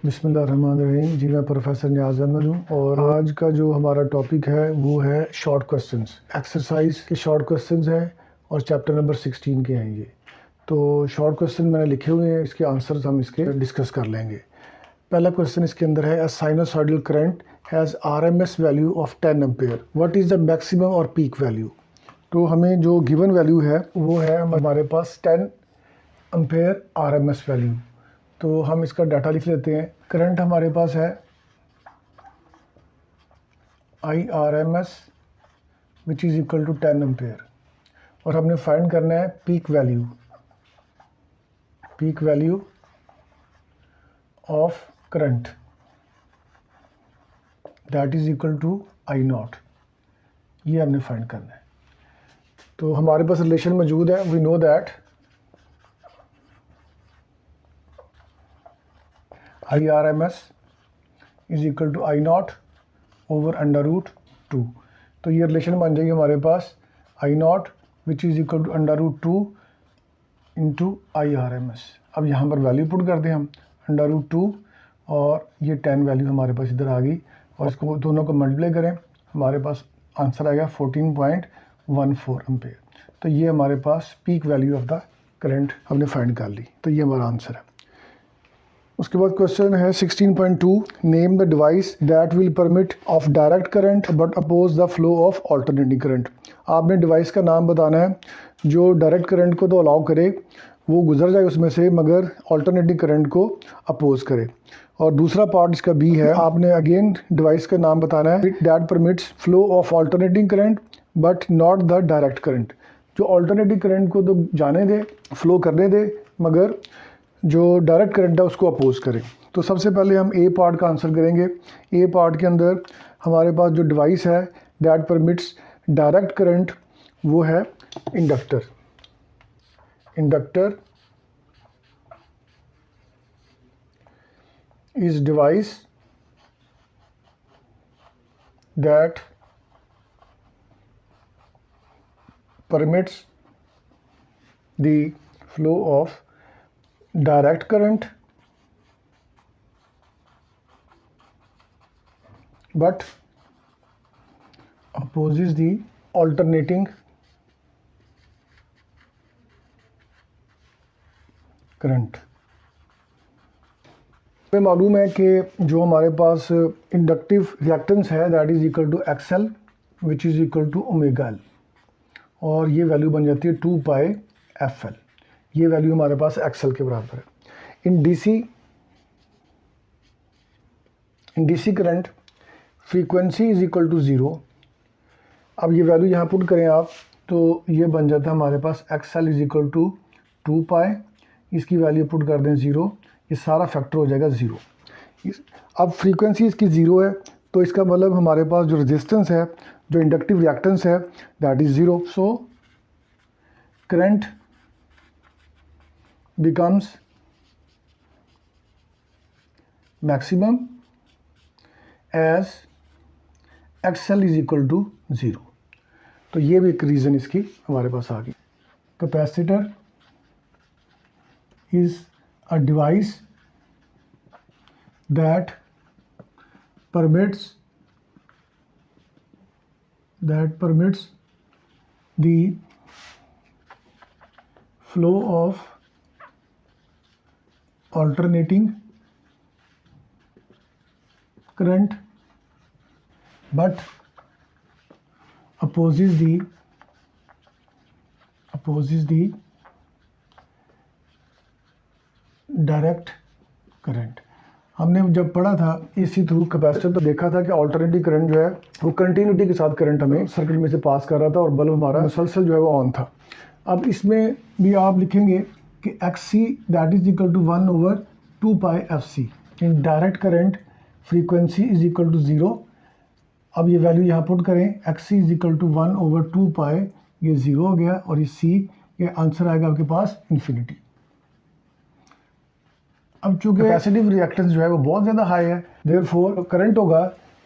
बिस्मिल्लाहिर्रहमानिर्रहीम। जी मैं प्रोफेसर नियाज़ अहमद हूँ और आज का जो हमारा टॉपिक है वो है शॉर्ट क्वेश्चंस। एक्सरसाइज के शॉर्ट क्वेश्चंस हैं और चैप्टर नंबर 16 के हैं ये। तो शॉर्ट क्वेश्चन मैंने लिखे हुए हैं, इसके आंसर्स हम इसके डिस्कस कर लेंगे। पहला क्वेश्चन इसके अंदर है, a sinusoidal current has RMS value of 10 ampere, what is the maximum और पीक वैल्यू। तो हमें जो गिवन वैल्यू है वो है हमारे पास 10 एम्पेयर आरएमएस वैल्यू। तो हम इसका डाटा लिख लेते हैं। करंट हमारे पास है I R M S which is equal to 10 ampere और हमने फाइंड करना है peak value of current that is equal to I naught. ये हमने फाइंड करना है। तो हमारे पास रिलेशन मौजूद है। We know that I R M S is equal to I not over under root 2। तो ये रिलेशन बन जाएगी हमारे पास I not which is equal to under root 2 into I R M S. अब यहाँ पर वैल्यू पुट कर दें हम, अंडर रूट 2 और ये 10 वैल्यू हमारे पास इधर आ गई और इसको दोनों को मल्टीप्लाई करें, हमारे पास आंसर आएगा 14.14 एम्पेयर। तो ये हमारे पास peak value of the current हमने फाइंड कर ली। तो ये हमारा आंसर है। उसके बाद क्वेश्चन है 16.2, name the device that will permit off direct current but oppose the flow of alternating current. आपने डिवाइस का नाम बताना है जो डायरेक्ट करंट को तो अलाउ करे, वो गुजर जाए उसमें से, मगर ऑल्टरनेटिंग करंट को अपोज करे। और दूसरा पार्ट इसका बी है, आपने अगेन डिवाइस का नाम बताना है that permits flow of alternating current but not the direct current. जो ऑल्टरनेटिंग करंट को तो जाने दे, फ्लो करने दे, मगर जो डायरेक्ट करंट है उसको अपोज करें। तो सबसे पहले हम ए पार्ट का आंसर करेंगे। ए पार्ट के अंदर हमारे पास जो डिवाइस है दैट परमिट्स डायरेक्ट करंट वो है inductor is device that permits the flow of direct current but opposes the alternating current। हमें मालूम है कि जो हमारे पास इंडक्टिव रिएक्टेंस है that is equal to XL which is equal to omega L और ये वैल्यू बन जाती है 2 पाई एफ एल। ये वैल्यू हमारे पास एक्सएल के बराबर है। In DC current frequency is equal to 0। अब ये वैल्यू यहाँ पुट करें आप तो ये बन जाता है हमारे पास एक्सएल इज इक्वल टू 2 पाई, इसकी वैल्यू पुट कर दें 0, ये सारा फैक्टर हो जाएगा 0। अब फ्रीक्वेंसी इसकी 0 है तो इसका मतलब हमारे पास जो रेजिस्टेंस है, जो इंडक्टिव रिएक्टेंस है that is 0। So current becomes maximum as XL is equal to 0। तो ये भी एक रीज़न इसकी हमारे पास आ गई। Capacitor is a device that permits the flow of alternating current but opposes the direct current. हमने जब पढ़ा था इसी थ्रू कैपेसिटर तो देखा था कि ऑल्टरनेटिव करंट जो है वो कंटिन्यूटी के साथ करंट हमें सर्किट में से पास कर रहा था और बल्ब हमारा मुसलसल जो है वो ऑन था। अब इसमें भी आप लिखेंगे कि X C that is equal to 1 over 2 pi F C. In direct current frequency is equal to 0। अब ये वैल्यू यहाँ पुट करें, X C is equal to 1 over 2 pi, ये 0 हो गया और ये सी, ये आंसर आएगा आपके पास इन्फिनिटी। अब चूँकि कैपेसिटिव रिएक्टेंस जो है वो बहुत ज़्यादा हाई है, देयरफॉर करंट होगा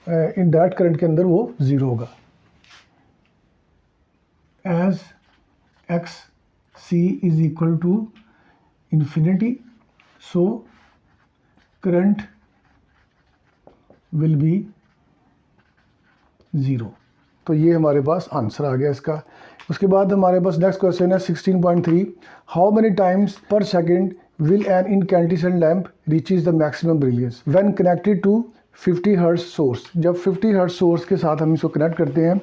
इन डायरेक्ट करंट के अंदर वो 0 होगा। As X C is equal to infinity, so current will be 0। तो ये हमारे पास आंसर आ गया इसका। उसके बाद हमारे पास नेक्स्ट क्वेश्चन है 16.3, how many times per second will an incandescent lamp reaches the maximum brilliance when connected to 50 hertz source. जब 50 हर्ट्ज सोर्स के साथ हम इसको कनेक्ट करते हैं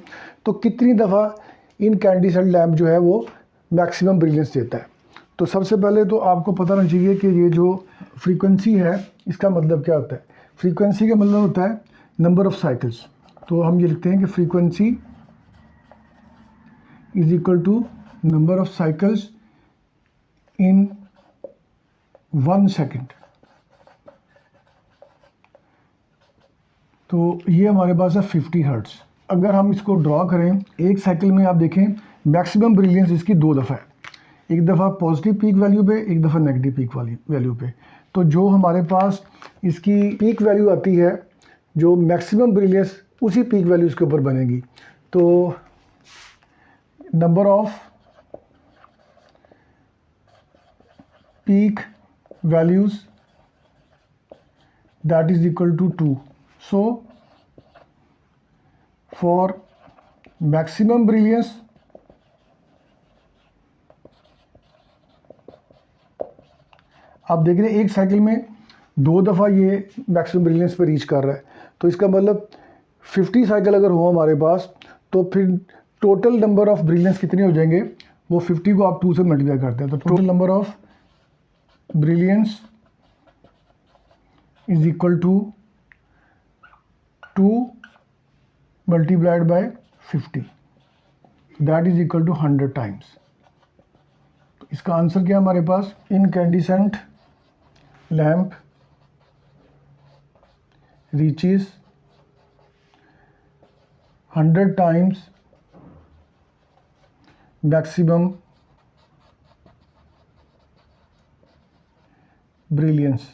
तो कितनी दफ़ा इनकैंडिसेंट लैम्प जो है वो मैक्सिमम ब्रिलियंस देता है। तो सबसे पहले तो आपको पता होना चाहिए कि ये जो फ्रीक्वेंसी है इसका मतलब क्या होता है। फ्रीक्वेंसी का मतलब होता है नंबर ऑफ साइकिल्स। तो हम ये लिखते हैं कि frequency is equal to number of cycles in 1 second. तो ये हमारे पास है 50 हर्ट्ज। अगर हम इसको ड्रॉ करें, एक साइकिल में आप देखें मैक्सिमम ब्रिलियंस इसकी 2 दफ़ा है, एक दफ़ा पॉजिटिव पीक वैल्यू पे, एक दफ़ा नेगेटिव पीक वैल्यू पे। तो जो हमारे पास इसकी पीक वैल्यू आती है, जो मैक्सिमम ब्रिलियंस उसी पीक वैल्यूज़ के ऊपर बनेगी। तो number of peak values that is equal to 2। So for maximum brilliance आप देख रहे हैं एक साइकिल में 2 दफ़ा ये मैक्सिमम ब्रिलियंस पे रीच कर रहा है। तो इसका मतलब 50 साइकिल अगर हो हमारे पास तो फिर टोटल नंबर ऑफ ब्रिलियंस कितने हो जाएंगे, वो 50 को आप 2 से मल्टीप्लाई करते हैं। तो total number of brilliance is equal to 2 multiplied by 50, that is equal to 100 times. तो इसका आंसर क्या हमारे पास, incandescent lamp reaches 100 times maximum brilliance।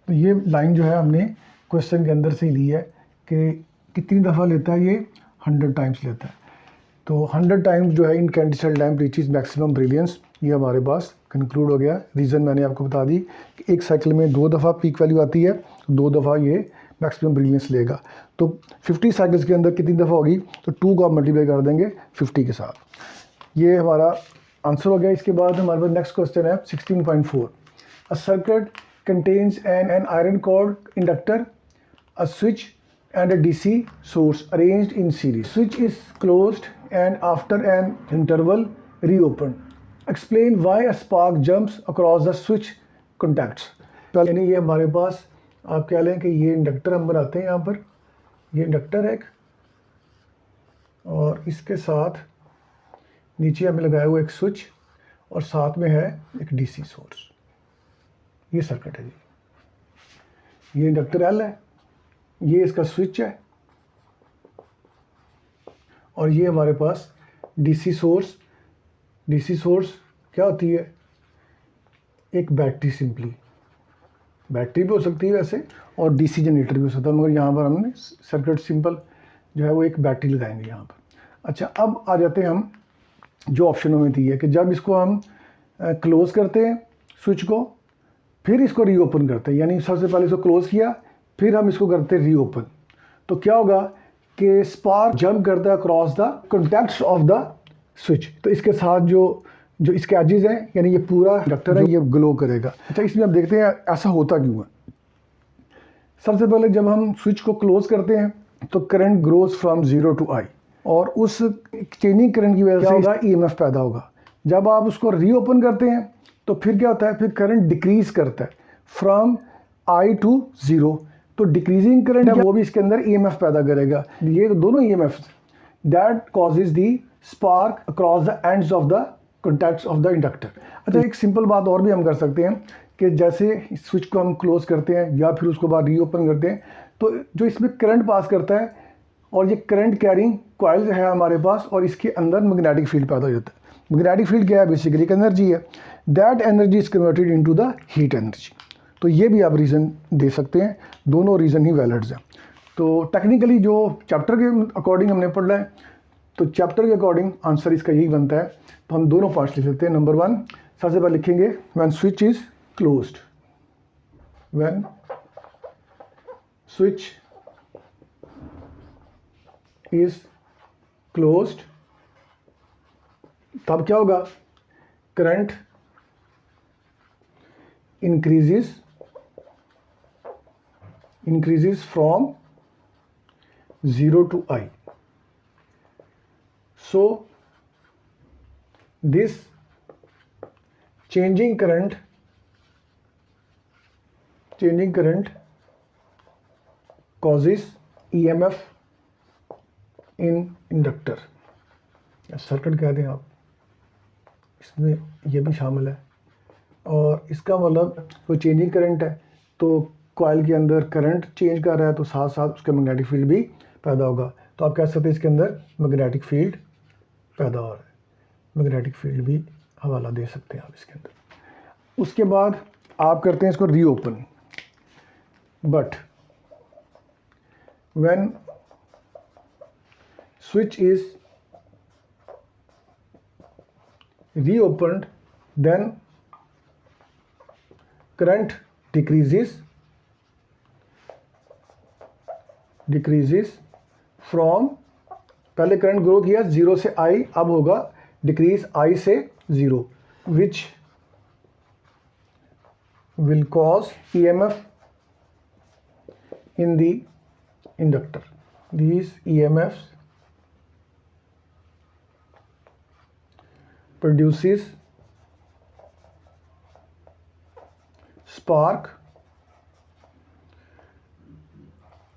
तो ये लाइन जो है हमने क्वेश्चन के अंदर से ली है कि कितनी दफ़ा लेता है, ये 100 टाइम्स लेता है। तो 100 टाइम्स जो है incandescent lamp reaches maximum brilliance, ये हमारे पास कंक्लूड हो गया। रीज़न मैंने आपको बता दी कि एक साइकिल में 2 दफ़ा पीक वैल्यू आती है, 2 दफ़ा ये मैक्सिमम ब्रिलियंस लेगा। तो 50 साइकिल्स के अंदर कितनी दफ़ा होगी, तो 2 को आप मल्टीप्लाई कर देंगे 50 के साथ। ये हमारा आंसर हो गया। इसके बाद हमारे पास नेक्स्ट क्वेश्चन है 16.4, a circuit contains an iron core inductor, a switch and a DC source arranged in series. Switch is closed and after an interval reopened. Explain why a spark jumps across the switch contacts. यानी ये हमारे पास आप कह लें कि ये inductor हम बनाते हैं। यहाँ पर ये इंडक्टर है एक, और इसके साथ नीचे हमें लगाया हुआ एक स्विच और साथ में है एक DC सोर्स। ये सर्किट है जी। ये इंडक्टर L है, ये इसका स्विच है, और ये हमारे पास DC सोर्स। DC सोर्स क्या होती है, एक बैटरी, सिंपली बैटरी भी हो सकती है वैसे, और DC जनरेटर भी हो सकता है, मगर यहाँ पर हमने सर्किट सिंपल जो है वो एक बैटरी लगाएंगे यहाँ पर। अच्छा, अब आ जाते हैं हम जो ऑप्शनों में दी है कि जब इसको हम क्लोज़ करते हैं स्विच को, फिर इसको रीओपन करते हैं, यानी सबसे पहले इसको क्लोज़ किया, फिर हम इसको करते हैं रीओपन, तो क्या होगा कि स्पार्क जंप करता है across the contacts of the switch. तो इसके साथ जो इसके एजेस हैं, यानी ये पूरा इंडक्टर है, ये ग्लो करेगा। अच्छा, इसमें आप देखते हैं ऐसा होता क्यों है। सबसे पहले जब हम स्विच को क्लोज करते हैं तो current grows from 0 to I, और उस चेंजिंग करंट की वजह से होगा EMF पैदा होगा। जब आप उसको रीओपन करते हैं तो फिर क्या होता है, फिर करंट डिक्रीज करता है फ्रॉम I to 0। तो डिक्रीजिंग करंट है वो भी इसके अंदर EMF पैदा करेगा। ये दोनों EMF that causes the spark across the ends of the contacts of the inductor. अच्छा, एक सिंपल बात और भी हम कर सकते हैं कि जैसे स्विच को हम क्लोज करते हैं या फिर उसको बाद रीओपन करते हैं, तो जो इसमें करंट पास करता है, और ये करंट कैरिंग कॉइल्स है हमारे पास, और इसके अंदर मैग्नेटिक फील्ड पैदा हो जाता है। मैग्नेटिक फील्ड क्या है, बेसिकली एक एनर्जी है। That energy is converted into the heat energy. तो ये भी आप रीज़न दे सकते हैं, दोनों रीज़न ही वैलिड्स हैं। तो टेक्निकली जो चैप्टर के अकॉर्डिंग हमने पढ़ना है, तो चैप्टर के अकॉर्डिंग आंसर इसका यही बनता है। तो हम दोनों पार्ट्स लिख सकते हैं। नंबर 1 सबसे पहले लिखेंगे when switch is closed, when switch is closed, तब क्या होगा, current increases from 0 to I. So this changing current causes EMF in inductor, circuit कह दें आप, इसमें ये भी शामिल है। और इसका मतलब कोई चेंजिंग करंट है तो कॉइल के अंदर करंट चेंज कर रहा है, तो साथ साथ उसका मैग्नेटिक फील्ड भी पैदा होगा। तो आप कह सकते हैं इसके अंदर मैग्नेटिक फील्ड पैदा हो रहा है, मैग्नेटिक फील्ड भी हवाला दे सकते हैं आप इसके अंदर। उसके बाद आप करते हैं इसको reopen, but when switch is reopened, then current decreases from, पहले करंट ग्रो किया 0 से I, अब होगा डिक्रीज I से 0, which will cause EMF in the inductor. These EMFs produces spark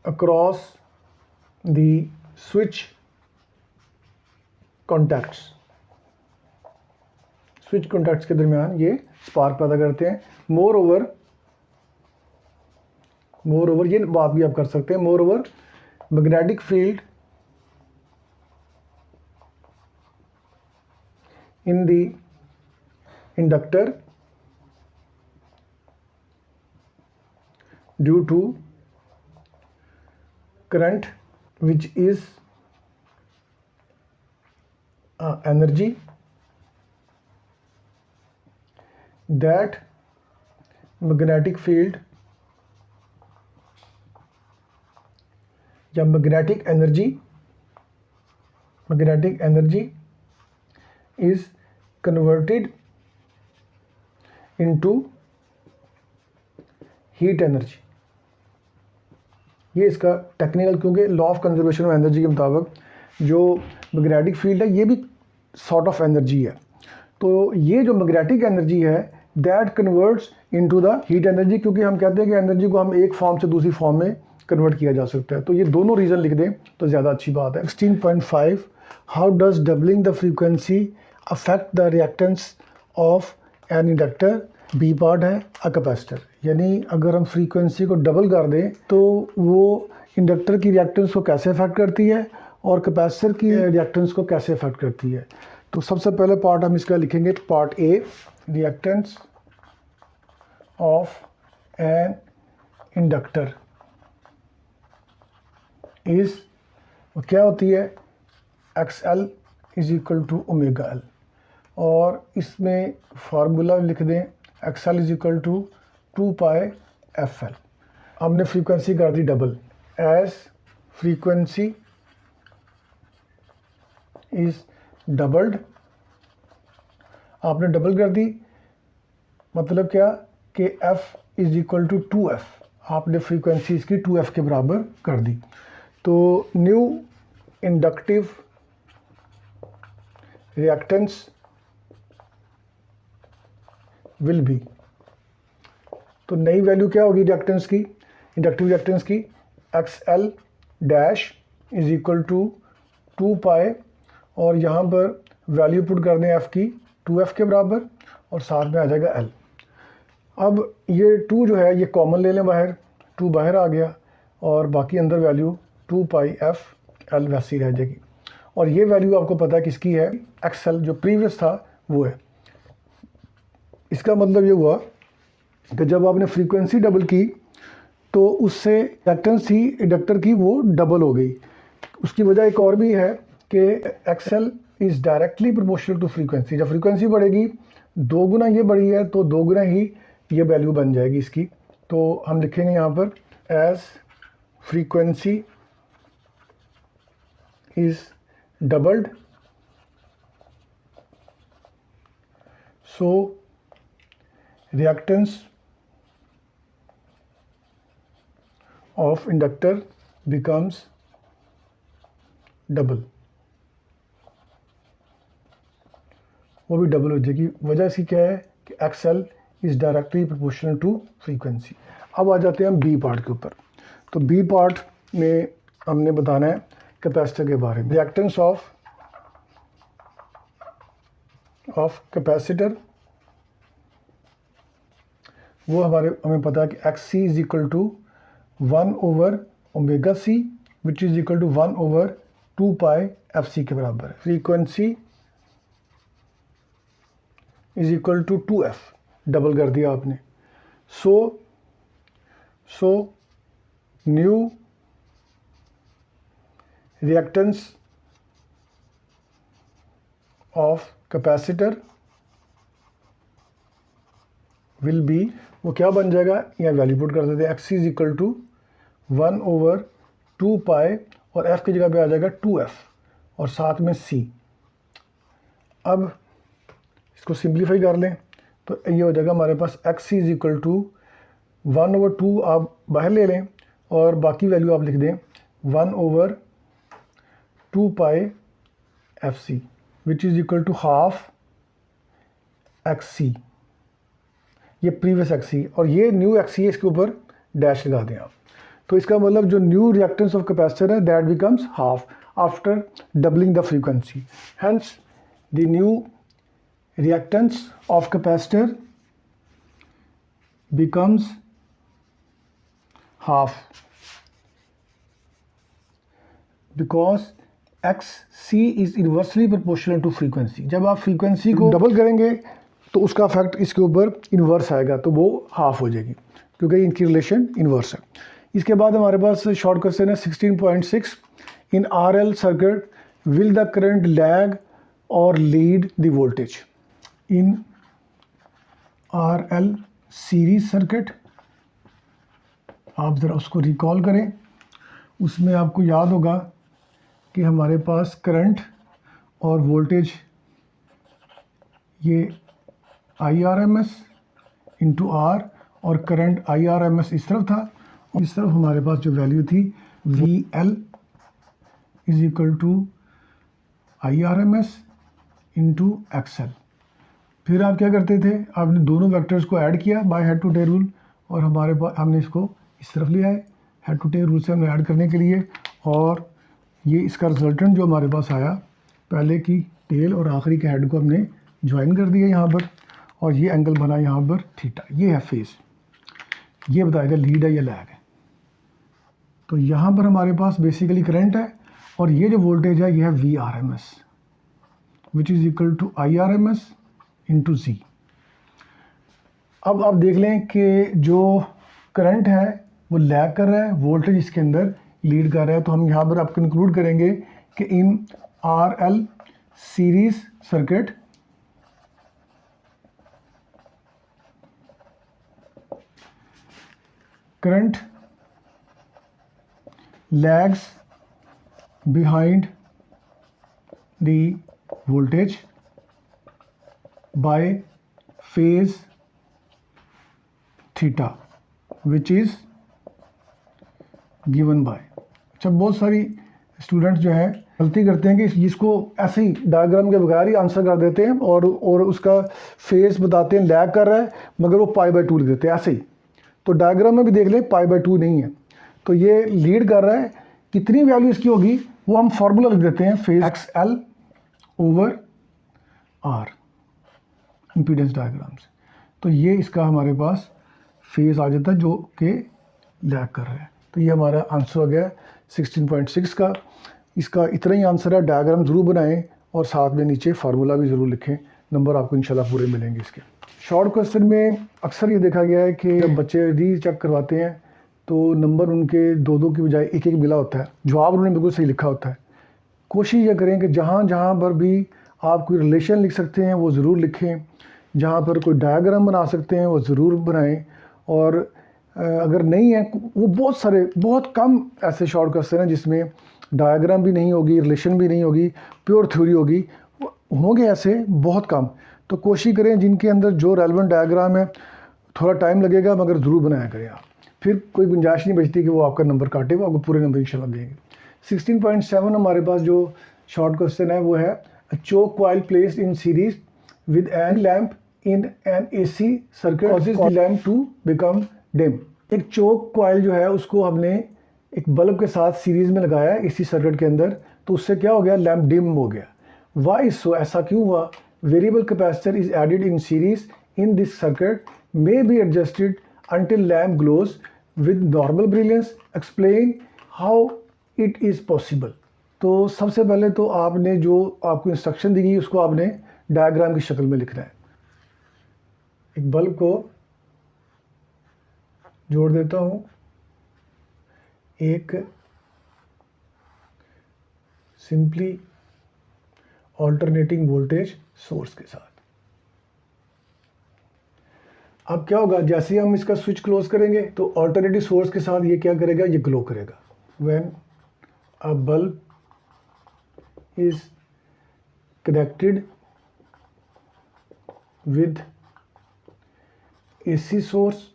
across the switch contacts. Switch contacts के दरमियान ये spark पैदा करते हैं। मोर ओवर ये बात भी आप कर सकते हैं, more over magnetic field in the inductor due to current which is energy that magnetic field या magnetic energy is converted into heat energy। ये इसका टेक्निकल, क्योंकि law of conservation of energy के मुताबिक जो मैग्नेटिक फील्ड है ये भी सॉर्ट ऑफ एनर्जी है। तो ये जो मैग्नेटिक एनर्जी है that converts into the heat energy, क्योंकि हम कहते हैं कि एनर्जी को हम एक फॉर्म से दूसरी फॉर्म में कन्वर्ट किया जा सकता है। तो ये दोनों रीज़न लिख दें तो ज़्यादा अच्छी बात है। 16.5 how does doubling the frequency affect the reactance of an inductor. B part है अ कैपेसिटर, यानी अगर हम फ्रीक्वेंसी को डबल कर दें तो वो इंडक्टर की रिएक्टेंस को कैसे अफेक्ट करती है और कैपेसिटर की रिएक्टेंस को कैसे अफेक्ट करती है। तो सबसे पहले पार्ट हम इसका लिखेंगे, part A, reactance of an inductor is, क्या होती है, XL is equal to omega L, और इसमें फार्मूला लिख दें XL is equal to 2 pi FL। हमने फ्रीक्वेंसी कर दी double, as frequency is doubled, आपने डबल कर दी, मतलब क्या कि F is equal to 2F, आपने फ्रीक्वेंसी इसकी 2F के बराबर कर दी। तो new inductive reactance will be, तो नई वैल्यू क्या होगी रिएक्टेंस की, इंडक्टिव रिएक्टेंस की, XL dash is equal to 2 pi, और यहाँ पर वैल्यू पुट कर दें F की 2F के बराबर, और साथ में आ जाएगा L। अब ये 2 जो है ये कॉमन ले लें बाहर, 2 बाहर आ गया, और बाकी अंदर वैल्यू 2 पाई FL वैसी रह जाएगी। और ये वैल्यू आपको पता है किसकी है, XL जो प्रीवियस था वो है। इसका मतलब ये हुआ कि जब आपने फ्रीक्वेंसी डबल की तो उससे रिएक्टेंस ही इंडक्टर की वो डबल हो गई। उसकी वजह एक और भी है कि XL is directly proportional to frequency. जब फ्रीक्वेंसी बढ़ेगी 2 गुना ये बढ़ी है तो 2 गुना ही ये वैल्यू बन जाएगी इसकी तो हम लिखेंगे यहाँ पर as frequency is doubled so reactance of inductor becomes double, वो भी डबल हो जाएगी। वजह इसकी क्या है कि XL is directly proportional to frequency. अब आ जाते हैं हम बी पार्ट के ऊपर। तो बी पार्ट में हमने बताना है कैपेसिटर के बारे में। रिएक्टेंस ऑफ कैपेसिटर, वो हमें पता है कि X C is equal to 1 over omega C which is equal to 1 over 2 pi F C के बराबर है। Frequency is equal to 2f, double कर दिया आपने। So new reactance of capacitor will be, वो क्या बन जाएगा, यहाँ वैल्यू पुट कर देते हैं। X is equal to 1 over 2 pi और f की जगह पे आ जाएगा 2f और साथ में c। अब इसको सिंप्लीफाई कर लें तो ये हो जाएगा हमारे पास X is equal to 1 over 2 आप बाहर ले लें और बाकी वैल्यू आप लिख दें 1 over 2 pi F C which is equal to half X C, ये प्रीवियस एक्स सी और ये न्यू एक्स सी है, इसके ऊपर डैश लगा दें आप। तो इसका मतलब जो न्यू रिएक्टेंस ऑफ कैपेसिटर है that becomes half after doubling the frequency. Hence the new reactance of capacitor becomes half because xc is inversely proportional to frequency। जब आप फ्रीक्वेंसी को डबल करेंगे तो उसका इफेक्ट इसके ऊपर इन्वर्स आएगा, तो वो हाफ हो जाएगी क्योंकि इनकी रिलेशन इन्वर्स है। इसके बाद हमारे पास शॉर्ट क्वेश्चन है 16.6। In RL circuit will the current lag और lead the voltage. In RL series circuit, आप ज़रा उसको रिकॉल करें। उसमें आपको याद होगा कि हमारे पास करंट और वोल्टेज ये IRMS इंटू आर और करंट IRMS इस तरफ था, और इस तरफ हमारे पास जो वैल्यू थी VL is equal to IRMS into XL। फिर आप क्या करते थे, आपने दोनों वेक्टर्स को ऐड किया by head to tail rule और हमारे पास हमने इसको इस तरफ लिया है हेड टू टेल रूल से हमने ऐड करने के लिए, और ये इसका रिजल्टेंट जो हमारे पास आया पहले की टेल और आखिरी के हेड को हमने ज्वाइन कर दिया यहाँ पर, और ये एंगल बना यहाँ पर थीटा। ये है फेज, ये बताएगा लीड है या लैग है। तो यहाँ पर हमारे पास बेसिकली करंट है और ये जो वोल्टेज है ये है VRMS which is equal to IRMS into Z। अब आप देख लें कि जो करंट है वो लैग कर रहा है, वोल्टेज इसके अंदर लीड कर रहा है। तो हम यहाँ पर आप कंक्लूड करेंगे कि इन RL series circuit current lags behind the voltage by phase theta which is given by। अच्छा, बहुत सारी स्टूडेंट्स जो है गलती करते हैं कि इसको ऐसे ही डायग्राम के बगैर ही आंसर कर देते हैं और उसका फेज बताते हैं लैग कर रहा है, मगर वो π/2 लिख देते हैं ऐसे ही। तो डायग्राम में भी देख लें π/2 नहीं है, तो ये लीड कर रहा है। कितनी वैल्यू इसकी होगी वो हम फार्मूला लिख देते हैं, phase XL over R impedance diagram से। तो ये इसका हमारे पास फेज आ जाता है जो कि लैग कर रहा है। तो ये हमारा आंसर हो गया 16.6 का। इसका इतना ही आंसर है। डायग्राम ज़रूर बनाएं और साथ में नीचे फार्मूला भी ज़रूर लिखें, नंबर आपको इंशाल्लाह पूरे मिलेंगे इसके। शॉर्ट क्वेश्चन में अक्सर ये देखा गया है कि जब बच्चे रीचेक करवाते हैं तो नंबर उनके 2-2 की बजाय 1-1 मिला होता है, जवाब उन्होंने बिल्कुल सही लिखा होता है। कोशिश ये करें कि जहाँ जहाँ पर भी आप कोई रिलेशन लिख सकते हैं वो ज़रूर लिखें, जहाँ पर कोई डायग्राम बना सकते हैं वो ज़रूर बनाएं, और अगर नहीं है, वो बहुत कम ऐसे शॉर्ट क्वेश्चन हैं जिसमें डायग्राम भी नहीं होगी, रिलेशन भी नहीं होगी, प्योर थ्योरी होगी, होंगे ऐसे बहुत कम। तो कोशिश करें जिनके अंदर जो रेलेवेंट डायग्राम है, थोड़ा टाइम लगेगा मगर ज़रूर बनाया करें आप, फिर कोई गुंजाइश नहीं बचती कि वो आपका नंबर काटे, वो आपको पूरे नंबर इंशाल्लाह देंगे। 16.7 हमारे पास जो शॉर्ट क्वेश्चन है वो है choke coil placed in series with an lamp in an AC circuit causes the lamp to become dim. एक चोक कॉइल जो है उसको हमने एक बल्ब के साथ सीरीज में लगाया है AC सर्किट के अंदर, तो उससे क्या हो गया, लैम्प डिम हो गया। वाई सो, ऐसा क्यों हुआ? Variable capacitor is added in series in this circuit may be adjusted until lamp glows with normal brilliance. Explain how it is possible. तो सबसे पहले तो आपने जो आपको इंस्ट्रक्शन दी गई उसको आपने डायग्राम की शक्ल में लिखना है। एक बल्ब को जोड़ देता हूँ एक सिंपली ऑल्टरनेटिंग वोल्टेज सोर्स के साथ। अब क्या होगा, जैसे ही हम इसका स्विच क्लोज करेंगे तो ऑल्टरनेटिव सोर्स के साथ ये क्या करेगा, ये ग्लो करेगा। When a bulb is connected with AC source,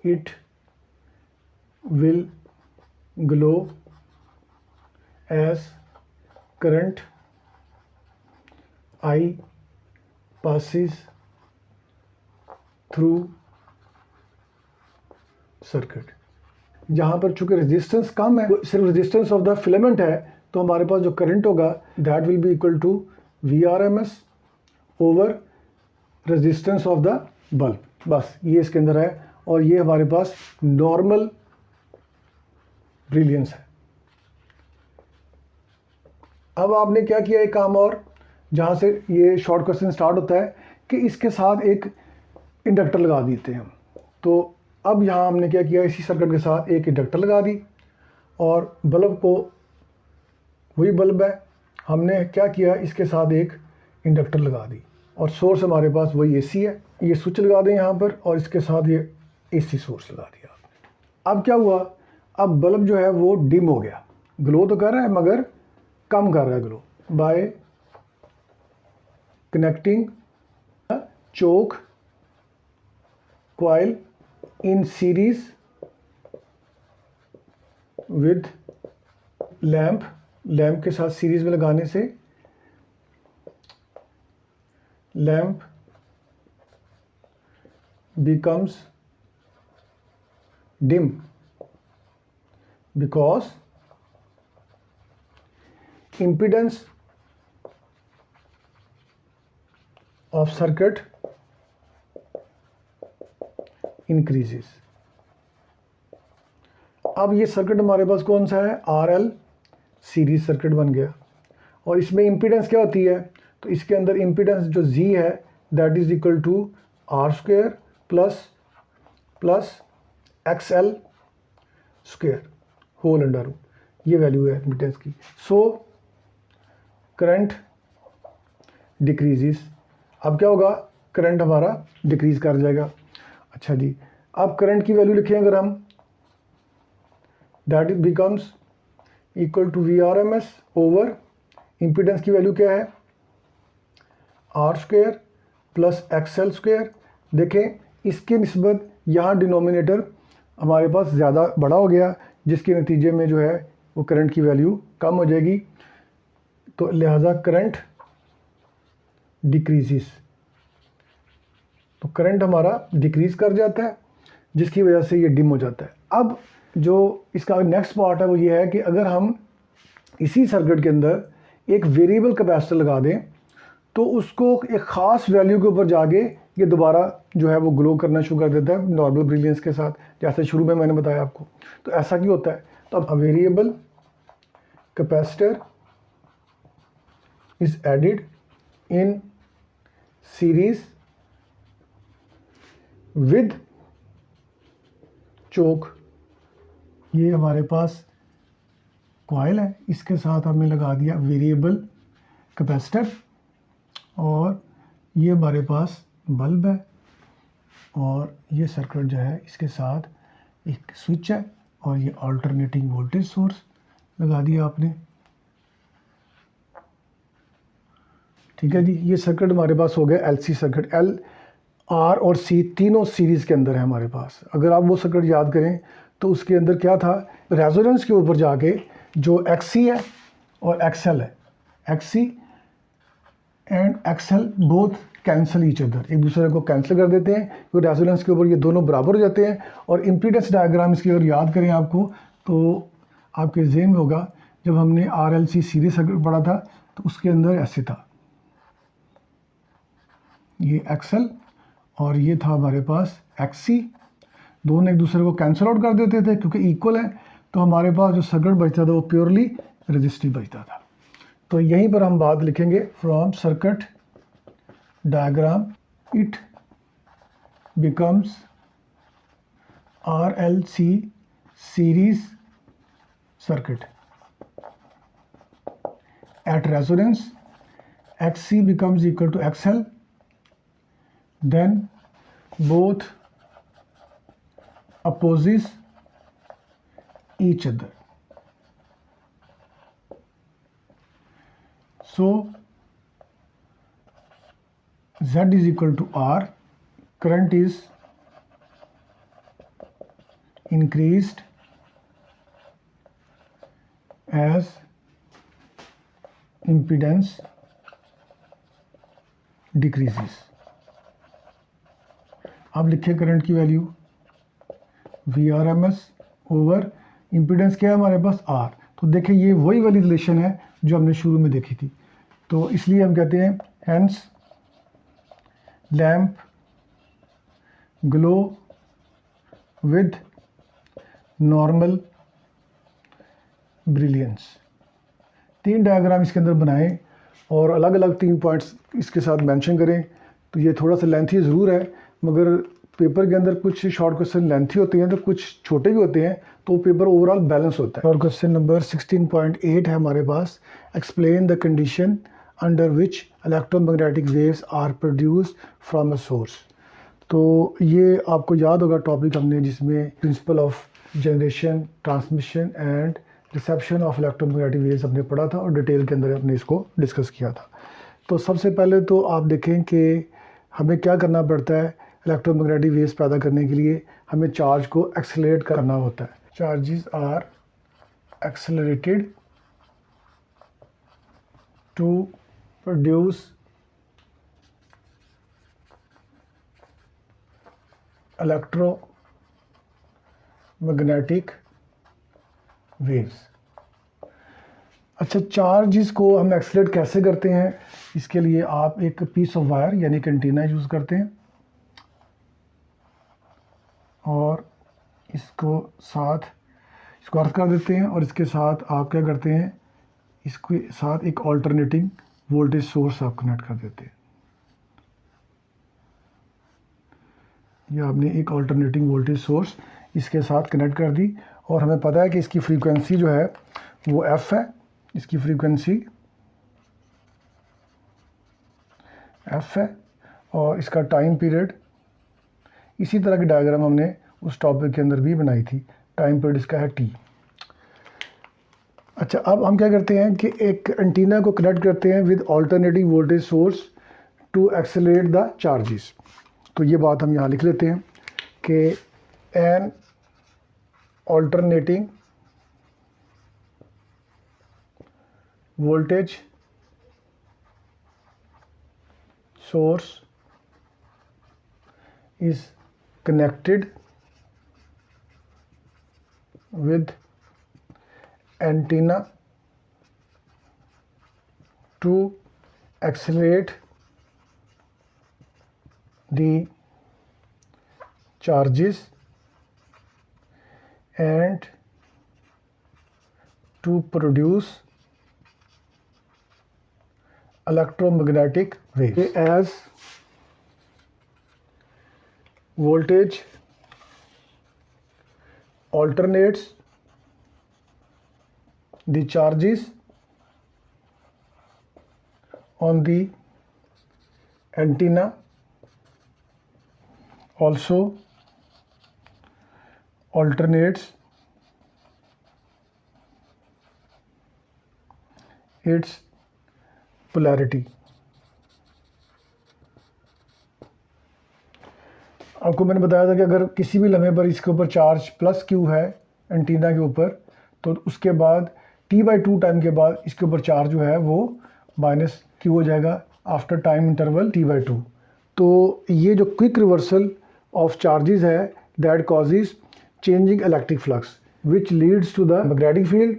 it will glow as current I passes through circuit। जहाँ पर चूंकि रेजिस्टेंस कम है, सिर्फ रेजिस्टेंस ऑफ द फिलामेंट है, तो हमारे पास जो करंट होगा that will be equal to VRMS over resistance of the bulb. बस ये इसके अंदर है, और ये हमारे पास नॉर्मल ब्रिलियंस है। अब आपने क्या किया, एक काम और, जहाँ से ये शॉर्ट क्वेश्चन स्टार्ट होता है कि इसके साथ एक इंडक्टर लगा देते हैं। तो अब यहाँ हमने क्या किया, इसी सर्किट के साथ एक इंडक्टर लगा दी, और बल्ब को, वही बल्ब है, हमने क्या किया, इसके साथ एक इंडक्टर लगा दी, और सोर्स हमारे पास वही AC है। ये स्विच लगा दें यहाँ पर, और इसके साथ ये AC सोर्स लगा दिया। अब क्या हुआ, अब बल्ब जो है वो डिम हो गया, ग्लो तो कर रहा है मगर कम कर रहा है glow, by connecting a choke coil in series with lamp के साथ सीरीज में लगाने से lamp becomes dim because impedance of circuit increases। अब ये सर्किट हमारे पास कौन सा है, RL सीरीज सर्किट बन गया, और इसमें इम्पीडेंस क्या होती है, तो इसके अंदर इम्पीडेंस जो Z है that is equal to R² plus XL square whole under root, ये वैल्यू है इम्पीडेंस की। So current decreases. अब क्या होगा, करंट हमारा डिक्रीज कर जाएगा। अच्छा जी, अब करंट की वैल्यू लिखें अगर हम, that it becomes equal to VRMS over impedance की वैल्यू क्या है, R² प्लस XL स्क्वायर। देखें इसके निस्बत यहाँ डिनोमिनेटर हमारे पास ज़्यादा बड़ा हो गया, जिसके नतीजे में जो है वो करंट की वैल्यू कम हो जाएगी, तो लिहाजा करंट डिक्रीजेस, तो करंट हमारा डिक्रीज कर जाता है, जिसकी वजह से ये डिम हो जाता है। अब जो इसका नेक्स्ट पार्ट है वो ये है कि अगर हम इसी सर्किट के अंदर एक वेरिएबल कैपेसिटर लगा दें, तो उसको एक ख़ास वैल्यू के ऊपर जाके ये दोबारा जो है वो ग्लो करना शुरू कर देता है नॉर्मल ब्रिलियंस के साथ, जैसे शुरू में मैंने बताया आपको। तो ऐसा क्यों होता है, तो अब variable capacitor is added in series with choke. ये हमारे पास कॉइल है, इसके साथ हमने लगा दिया वेरिएबल कैपेसिटर, और ये हमारे पास बल्ब है, और ये सर्किट जो है इसके साथ एक स्विच है और ये अल्टरनेटिंग वोल्टेज सोर्स लगा दिया आपने। ठीक है जी, ये सर्किट हमारे पास हो गया एलसी सर्किट। एल, आर और सी तीनों सीरीज़ के अंदर है हमारे पास। अगर आप वो सर्किट याद करें तो उसके अंदर क्या था, रेजोनेंस के ऊपर जाके जो एक्सी है और एक्सएल है, XC and XL both cancel each other, एक दूसरे को कैंसिल कर देते हैं क्योंकि रेजोनेंस के ऊपर ये दोनों बराबर हो जाते हैं। और इम्पीडेंस डायग्राम इसकी अगर याद करें आपको तो आपके ज़हन में होगा जब हमने आरएलसी सीरीज सर्किट पढ़ा था तो उसके अंदर ऐसे था, ये एक्सएल और ये था हमारे पास एक्सी, दोनों एक दूसरे को कैंसिल आउट कर देते थे क्योंकि इक्वल है। तो हमारे पास जो सर्किट बचता था वो प्योरली रेजिस्टिव बचता था। तो यहीं पर हम बात लिखेंगे from circuit diagram it becomes RLC series circuit. At resonance, XC becomes equal to XL, then both opposes each other. So Z is equal to R, current is increased as impedance decreases. अब लिखिए current की value VRMS over impedance क्या है हमारे पास R। तो देखिए ये वही वाली रिलेशन है जो हमने शुरू में देखी थी। तो इसलिए हम कहते हैं hence lamp glow with normal brilliance. तीन डायग्राम इसके अंदर बनाएं और अलग अलग 3 पॉइंट्स इसके साथ मेंशन करें। तो ये थोड़ा सा लेंथी ज़रूर है, मगर पेपर के अंदर कुछ शॉर्ट क्वेश्चन लेंथी होते हैं तो कुछ छोटे भी होते हैं, तो पेपर ओवरऑल बैलेंस होता है। और क्वेश्चन नंबर 16.8 है हमारे पास, explain the condition under which electromagnetic waves are produced from a source. तो ये आपको याद होगा टॉपिक हमने जिसमें principle of generation, transmission and reception of electromagnetic waves हमने पढ़ा था और डिटेल के अंदर हमने इसको डिस्कस किया था। तो सबसे पहले तो आप देखें कि हमें क्या करना पड़ता है इलेक्ट्रोमैग्नेटिक वेव्स पैदा करने के लिए, हमें चार्ज को एक्सेलरेट करना होता है। Charges are accelerated to produce electromagnetic waves. अच्छा, चार्जेस को हम एक्सेलरेट कैसे करते हैं, इसके लिए आप एक पीस ऑफ वायर यानी कि एंटीना यूज़ करते हैं और इसको अर्थ कर देते हैं और इसके साथ आप क्या करते हैं, इसके साथ एक ऑल्टरनेटिंग वोल्टेज सोर्स आप कनेक्ट कर देते हैं। ये आपने एक ऑल्टरनेटिंग वोल्टेज सोर्स इसके साथ कनेक्ट कर दी और हमें पता है कि इसकी फ्रीक्वेंसी जो है वो f है, इसकी फ्रीक्वेंसी f है और इसका टाइम पीरियड, इसी तरह की डायग्राम हमने उस टॉपिक के अंदर भी बनाई थी, टाइम पीरियड इसका है t। अच्छा, अब हम क्या करते हैं कि एक एंटीना को कनेक्ट करते हैं with alternating voltage source to accelerate the charges. तो ये बात हम यहाँ लिख लेते हैं कि an alternating voltage source is connected with antenna to accelerate the charges and to produce electromagnetic waves. As voltage alternates the charges on the antenna also alternates its polarity. आपको मैंने बताया था कि अगर किसी भी लम्हे पर इसके ऊपर चार्ज प्लस क्यू है एंटीना के ऊपर, तो उसके बाद t/2 टाइम के बाद इसके ऊपर चार्ज जो है वो माइनस क्यू हो जाएगा आफ्टर टाइम इंटरवल t/2। तो ये जो क्विक रिवर्सल ऑफ चार्जेस है that causes changing electric flux which leads to the magnetic field,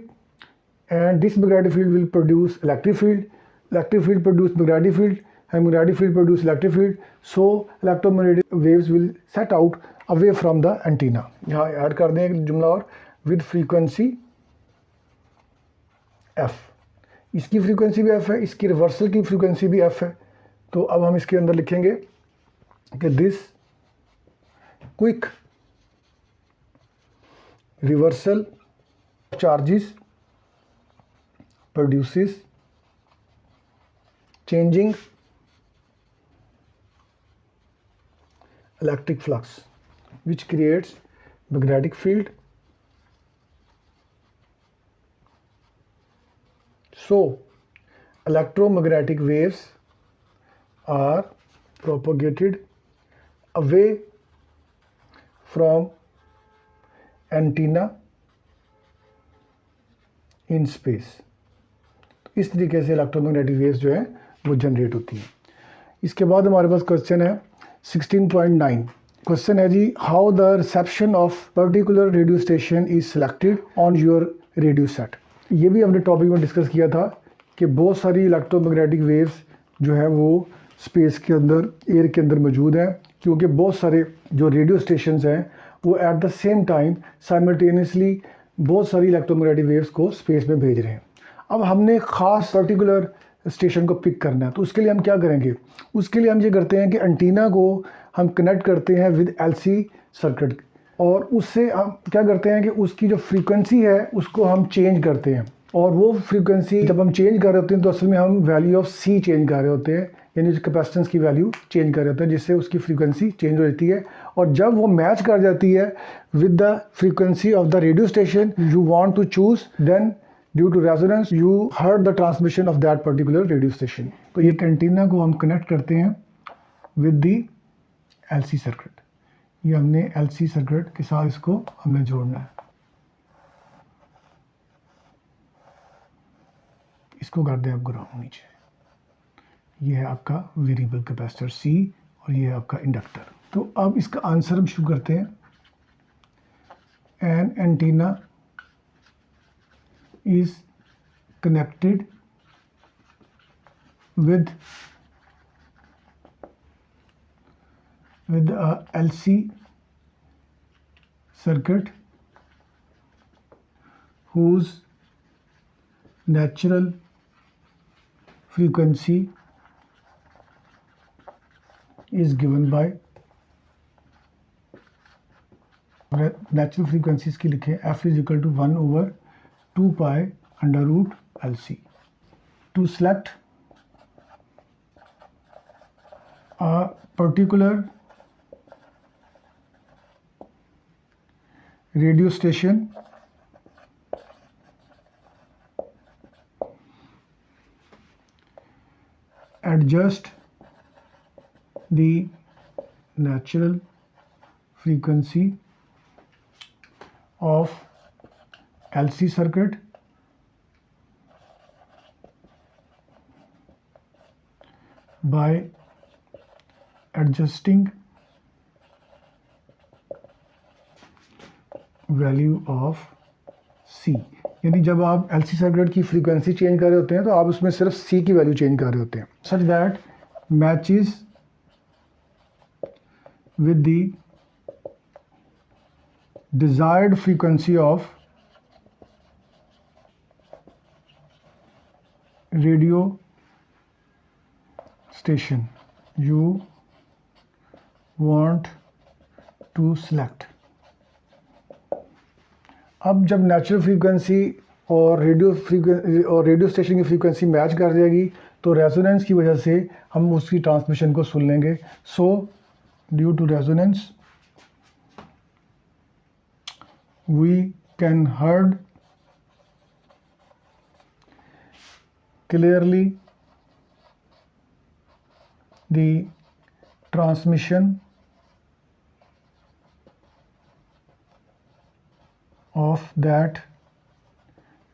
and this magnetic field will produce electric field produce magnetic field, and magnetic field produce electric field, so electromagnetic waves will set out away from the antenna। यहाँ add कर दें एक जुमला और, with frequency f, इसकी frequency भी f है, इसकी रिवर्सल की फ्रीक्वेंसी भी f है। तो अब हम इसके अंदर लिखेंगे कि this quick reversal charges produces changing electric flux which creates magnetic field. So electromagnetic waves are propagated away from antenna in space। इस तरीके से इलेक्ट्रोमैग्नेटिक वेव्स जो है वो जनरेट होती हैं। इसके बाद हमारे पास क्वेश्चन है 16.9। क्वेश्चन है जी, how the reception of particular radio station is selected on your radio set. ये भी हमने टॉपिक में डिस्कस किया था कि बहुत सारी इलेक्ट्रोमैग्नेटिक वेव्स जो है वो स्पेस के अंदर, एयर के अंदर मौजूद हैं, क्योंकि बहुत सारे जो रेडियो स्टेशंस हैं वो at the same time simultaneously बहुत सारी इलेक्ट्रोमैग्नेटिक वेव्स को स्पेस में भेज रहे हैं। अब हमने ख़ास पर्टिकुलर स्टेशन को पिक करना है, तो उसके लिए हम क्या करेंगे? उसके लिए हम ये करते हैं कि एंटीना को हम कनेक्ट करते हैं विद एलसी सर्किट, और उससे हम क्या करते हैं कि उसकी जो फ्रीक्वेंसी है उसको हम चेंज करते हैं, और वो फ्रीक्वेंसी जब हम चेंज कर रहे होते हैं तो असल में हम वैल्यू ऑफ सी चेंज कर रहे होते हैं, यानी कैपेसिटेंस की वैल्यू चेंज कर रहे होते हैं, जिससे उसकी फ्रीक्वेंसी चेंज हो जाती है। और जब वो मैच कर जाती है with the frequency of the radio station you want to choose, then due to resonance you heard the transmission of that particular radio station. तो ये एंटीना को हम कनेक्ट करते हैं विद दी एलसी सर्किट। ये हमने एलसी सर्किट के साथ इसको हमें जोड़ना है। इसको कर दें आप ग्राउंड नीचे। ये है आपका वेरिएबल कैपेसिटर सी और ये है आपका इंडक्टर। तो अब इसका आंसर हम शुरू करते हैं। An antenna is connected with a LC circuit whose natural frequency is given by, natural frequency इसकी लिखें f is equal to 1 over 2 pi under root LC. To select a particular radio station, adjust the natural frequency of LC circuit by adjusting value of C। यानी जब आप LC circuit की frequency change कर रहे होते हैं तो आप उसमें सिर्फ C की वैल्यू चेंज कर रहे होते हैं, such that matches with the desired frequency of radio station you want to select। अब जब नेचुरल फ्रीक्वेंसी और रेडियो स्टेशन की फ्रीक्वेंसी मैच कर जाएगी तो रेजोनेंस की वजह से हम उसकी ट्रांसमिशन को सुन लेंगे। So due to resonance we can heard clearly the transmission of that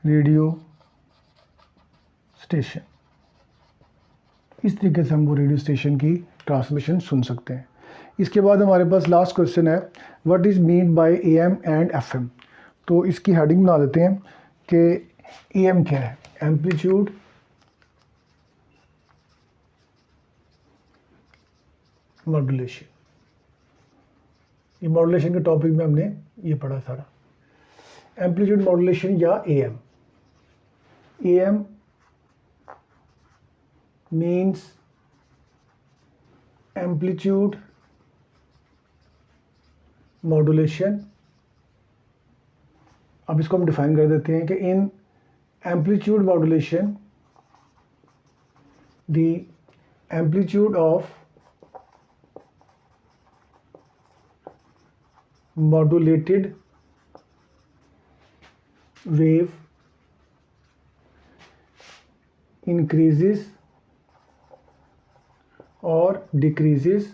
radio station. इस तरीके से हम वो रेडियो स्टेशन की ट्रांसमिशन सुन सकते हैं। इसके बाद हमारे पास लास्ट क्वेश्चन है, what is mean by AM and FM। तो इसकी हेडिंग बना देते हैं कि AM क्या है, एम्पलीट्यूड मॉड्यूलेशन। ये मॉड्यूलेशन के टॉपिक में हमने ये पढ़ा सारा, एम्पलीट्यूड मॉड्यूलेशन या AM। AM means amplitude modulation। अब इसको हम डिफाइन कर देते हैं कि इन amplitude modulation the amplitude of modulated wave increases or decreases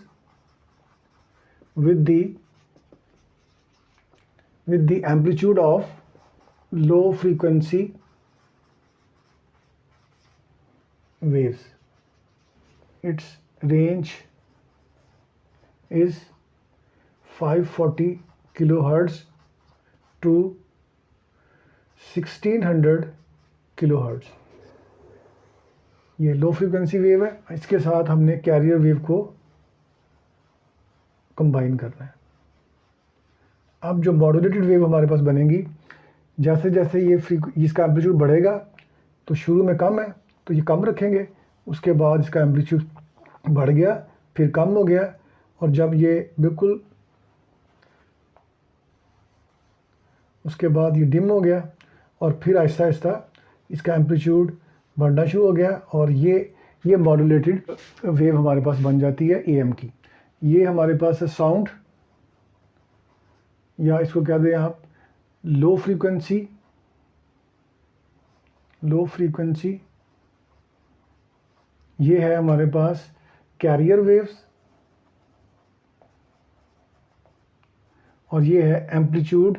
with the amplitude of low frequency waves. Its range is 540 kilohertz to 1600 kilohertz। ये low frequency wave है, इसके साथ हमने कैरियर वेव को कंबाइन करना है। अब जो मॉड्यूलेटेड वेव हमारे पास बनेगी, जैसे जैसे ये इसका एम्पलीट्यूड बढ़ेगा, तो शुरू में कम है तो ये कम रखेंगे, उसके बाद इसका एम्पलीट्यूड बढ़ गया, फिर कम हो गया, और जब ये बिल्कुल उसके बाद ये डिम हो गया, और फिर आहिस्ता आहिस्ता इसका एम्पलीट्यूड बढ़ना शुरू हो गया, और ये मॉड्यूलेटेड वेव हमारे पास बन जाती है AM की। ये हमारे पास है साउंड, या इसको क्या दें आप, लो फ्रीक्वेंसी। ये है हमारे पास कैरियर वेव्स, और ये है एम्पलीट्यूड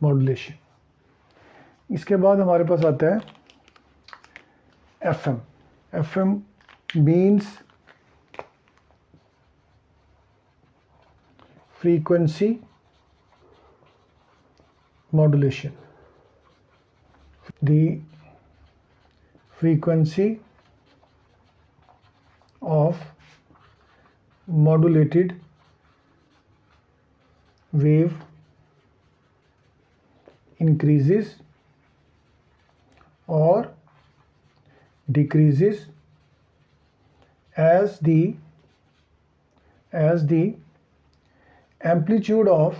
मॉड्यूलेशन। इसके बाद हमारे पास आता है FM। FM means frequency modulation। The frequency of modulated wave increases or decreases as the amplitude of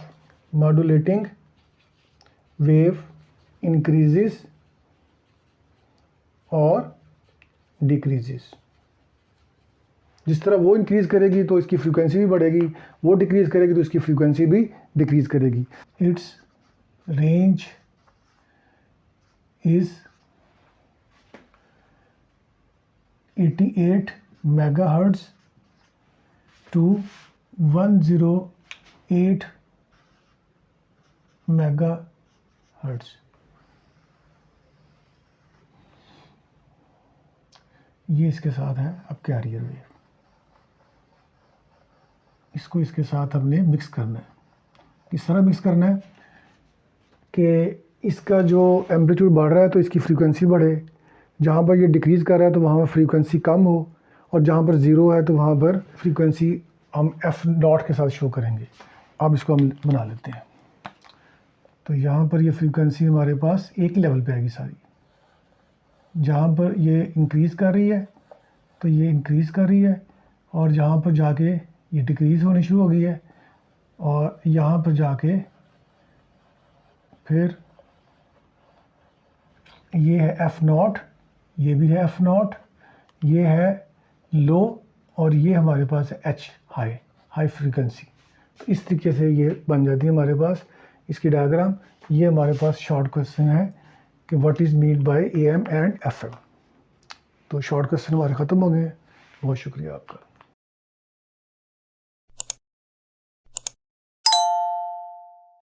modulating wave increases or decreases। जिस तरह वो इंक्रीज करेगी तो इसकी फ्रीक्वेंसी भी बढ़ेगी, वो डिक्रीज करेगी तो इसकी फ्रीक्वेंसी भी डिक्रीज करेगी। It's range is 88 megahertz to 108 megahertz। ये इसके साथ है अब कैरियर वेव। इसको इसके साथ हमने मिक्स करना है। किस तरह मिक्स करना है कि इसका जो एम्पलीट्यूड बढ़ रहा है तो इसकी फ्रीक्वेंसी बढ़े, जहाँ पर ये डिक्रीज़ कर रहा है तो वहाँ पर फ्रीक्वेंसी कम हो, और जहाँ पर ज़ीरो है तो वहाँ पर फ्रीक्वेंसी हम F0 के साथ शो करेंगे। अब इसको हम बना लेते हैं। तो यहाँ पर ये फ्रीक्वेंसी हमारे पास एक ही लेवल पे आएगी सारी। जहाँ पर ये इंक्रीज़ कर रही है तो ये इंक्रीज़ कर रही है, और जहाँ पर जाके ये डिक्रीज़ होनी शुरू हो गई है, और यहाँ पर जाके फिर ये है F0, ये भी है F0, ये है लो, और ये हमारे पास है H हाई फ्रीक्वेंसी। तो इस तरीके से ये बन जाती है हमारे पास इसकी डायग्राम। ये हमारे पास शॉर्ट क्वेश्चन है कि what is mean by AM and FM। तो शॉर्ट क्वेश्चन हमारे ख़त्म हो गए। बहुत शुक्रिया आपका।